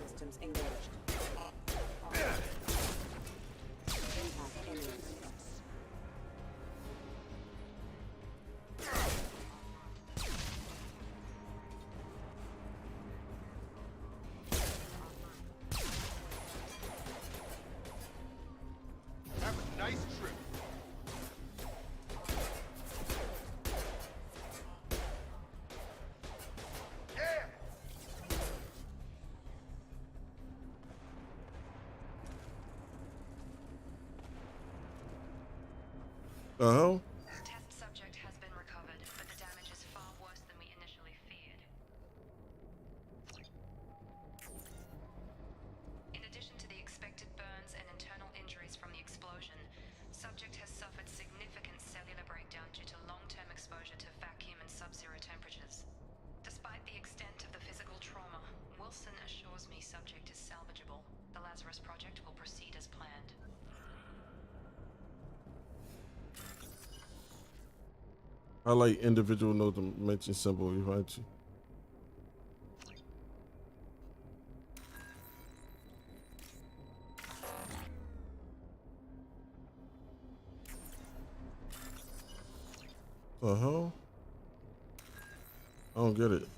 Systems engaged. Impact imminent. Uh-huh. Test subject has been recovered, but the damage is far worse than we initially feared. In addition to the expected burns and internal injuries from the explosion, subject has suffered significant cellular breakdown due to long-term exposure to vacuum and sub-zero temperatures. Despite the extent of the physical trauma, Wilson assures me subject is salvageable. The Lazarus Project will proceed as planned. Highlight individual note to mention symbol. You find you. Uh-huh. I don't get it.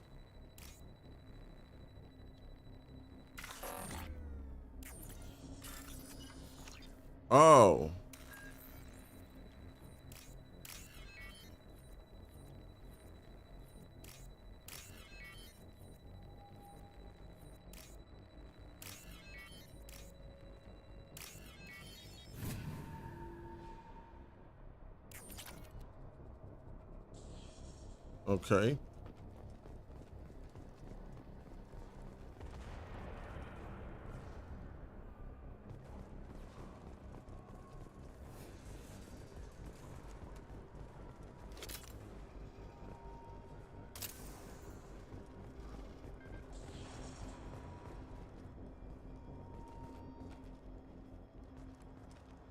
Oh. Okay.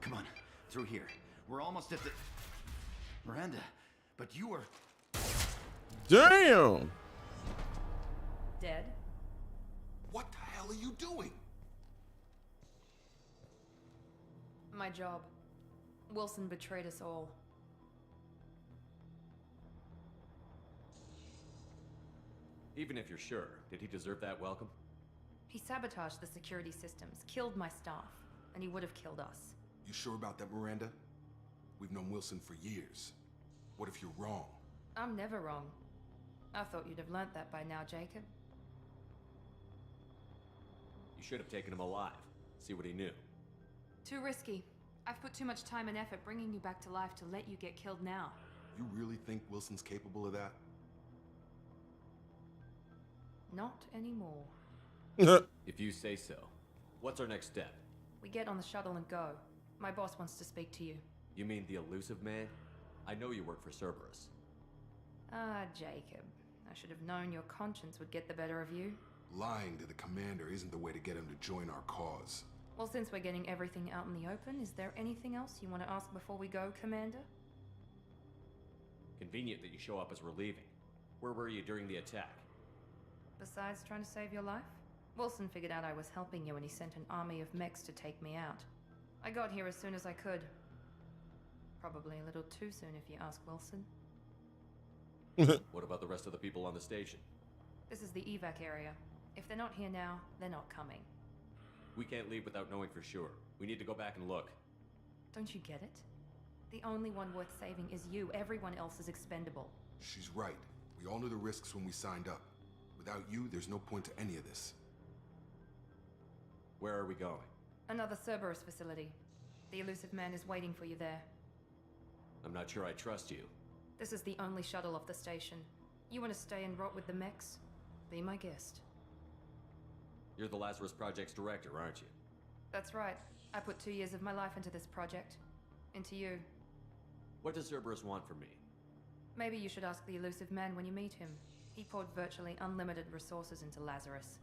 Come on, through here. We're almost at the... Miranda, but you are... Damn. Dead? What the hell are you doing? My job. Wilson betrayed us all. Even if you're sure, did he deserve that welcome? He sabotaged the security systems, killed my staff, and he would have killed us. You sure about that, Miranda? We've known Wilson for years. What if you're wrong? I'm never wrong. I thought you'd have learnt that by now, Jacob. You should have taken him alive. See what he knew. Too risky. I've put too much time and effort bringing you back to life to let you get killed now. You really think Wilson's capable of that? Not anymore. If you say so. What's our next step? We get on the shuttle and go. My boss wants to speak to you. You mean the elusive man? I know you work for Cerberus. Ah, Jacob. I should have known your conscience would get the better of you. Lying to the commander isn't the way to get him to join our cause. Well, since we're getting everything out in the open, is there anything else you want to ask before we go, Commander? Convenient that you show up as we're leaving. Where were you during the attack? Besides trying to save your life? Wilson figured out I was helping you and he sent an army of mechs to take me out. I got here as soon as I could. Probably a little too soon if you ask Wilson. What about the rest of the people on the station? This is the evac area. If they're not here now, they're not coming. We can't leave without knowing for sure. We need to go back and look. Don't you get it? The only one worth saving is you. Everyone else is expendable. She's right. We all knew the risks when we signed up. Without you, there's no point to any of this. Where are we going? Another Cerberus facility. The elusive man is waiting for you there. I'm not sure I trust you. This is the only shuttle off the station. You want to stay and rot with the mechs? Be my guest. You're the Lazarus Project's director, aren't you? That's right. I put 2 years of my life into this project. Into you. What does Cerberus want from me? Maybe you should ask the elusive man when you meet him. He poured virtually unlimited resources into Lazarus.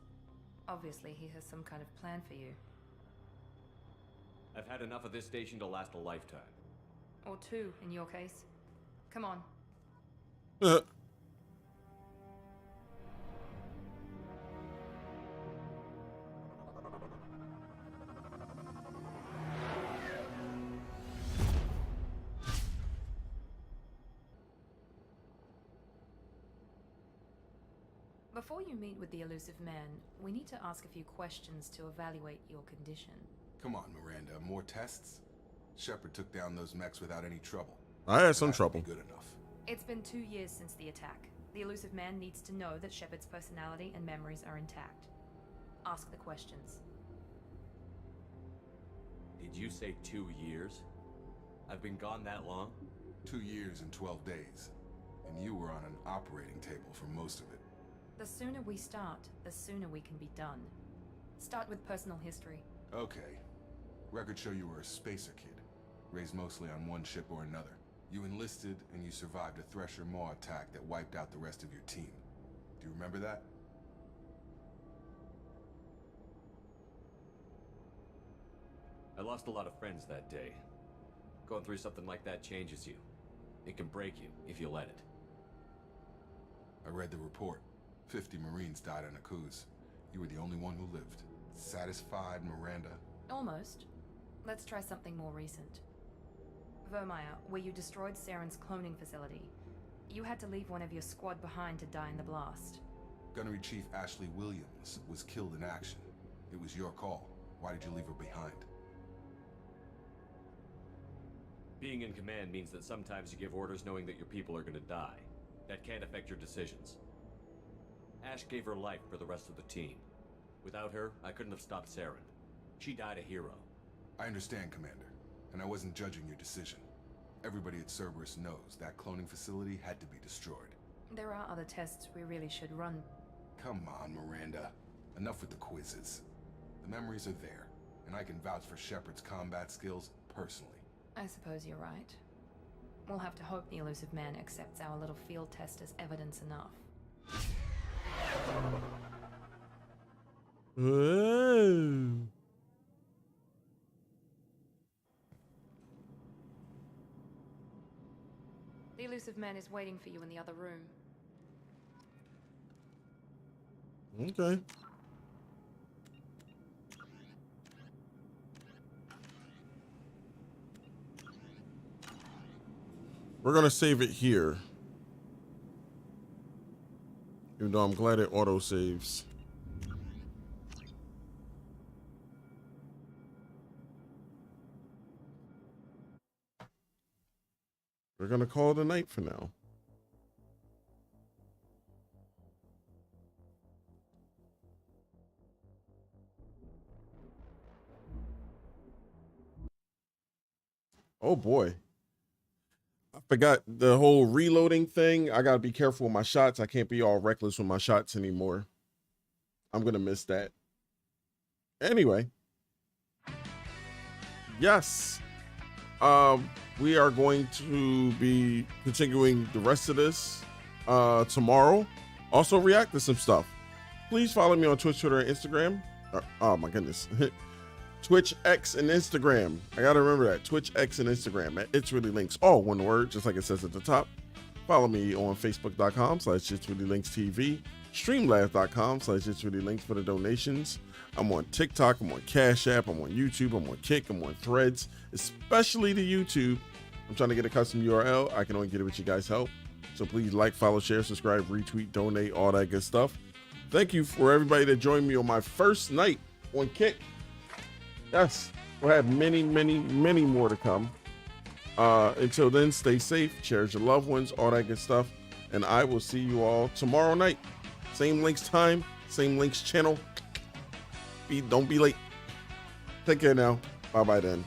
Obviously, he has some kind of plan for you. I've had enough of this station to last a lifetime. Or 2, in your case. Come on. Before you meet with the elusive man, we need to ask a few questions to evaluate your condition. Come on, Miranda. More tests? Shepard took down those mechs without any trouble. I had some That should trouble. be good enough. It's been 2 years since the attack. The elusive man needs to know that Shepard's personality and memories are intact. Ask the questions. Did you say 2 years? I've been gone that long? 2 years and 12 days. And you were on an operating table for most of it. The sooner we start, the sooner we can be done. Start with personal history. Okay. Records show you were a spacer kid, raised mostly on one ship or another. You enlisted and you survived a Thresher Maw attack that wiped out the rest of your team. Do you remember that? I lost a lot of friends that day. Going through something like that changes you. It can break you, if you let it. I read the report. 50 Marines died on a cruise. You were the only one who lived. Satisfied, Miranda? Almost. Let's try something more recent. Vermeer, where you destroyed Saren's cloning facility. You had to leave one of your squad behind to die in the blast. Gunnery Chief Ashley Williams was killed in action. It was your call. Why did you leave her behind? Being in command means that sometimes you give orders knowing that your people are gonna die. That can't affect your decisions. Ash gave her life for the rest of the team. Without her, I couldn't have stopped Saren. She died a hero. I understand, Commander, and I wasn't judging your decision. Everybody at Cerberus knows that cloning facility had to be destroyed. There are other tests we really should run. Come on, Miranda. Enough with the quizzes. The memories are there, and I can vouch for Shepard's combat skills personally. I suppose you're right. We'll have to hope the Elusive Man accepts our little field test as evidence enough. Whoa. The Elusive Man is waiting for you in the other room. Okay. We're gonna save it here. Even though I'm glad it auto saves. We're gonna call it a night for now. Oh boy. I forgot the whole reloading thing. I gotta be careful with my shots. I can't be all reckless with my shots anymore. I'm gonna miss that. Anyway. Yes. We are going to be continuing the rest of this tomorrow. Also react to some stuff. Please follow me on Twitch, Twitter, and Instagram. Oh my goodness. Twitch, X, and Instagram. I gotta remember that. Twitch, X, and Instagram. It's Really Lynx. All one word, just like it says at the top. Follow me on Facebook.com/It'sReallyLynxTV. Streamlabs.com/It'sReallyLynx for the donations. I'm on TikTok. I'm on Cash App. I'm on YouTube. I'm on Kick. I'm on Threads, especially the YouTube. I'm trying to get a custom URL. I can only get it with you guys' help. So please like, follow, share, subscribe, retweet, donate, all that good stuff. Thank you for everybody that joined me on my first night on Kick. Yes, we'll have many, many, many more to come. Until then, stay safe, cherish your loved ones, all that good stuff. And I will see you all tomorrow night. Same Lynx time, same Lynx channel. Don't be late. Take care now. Bye-bye then.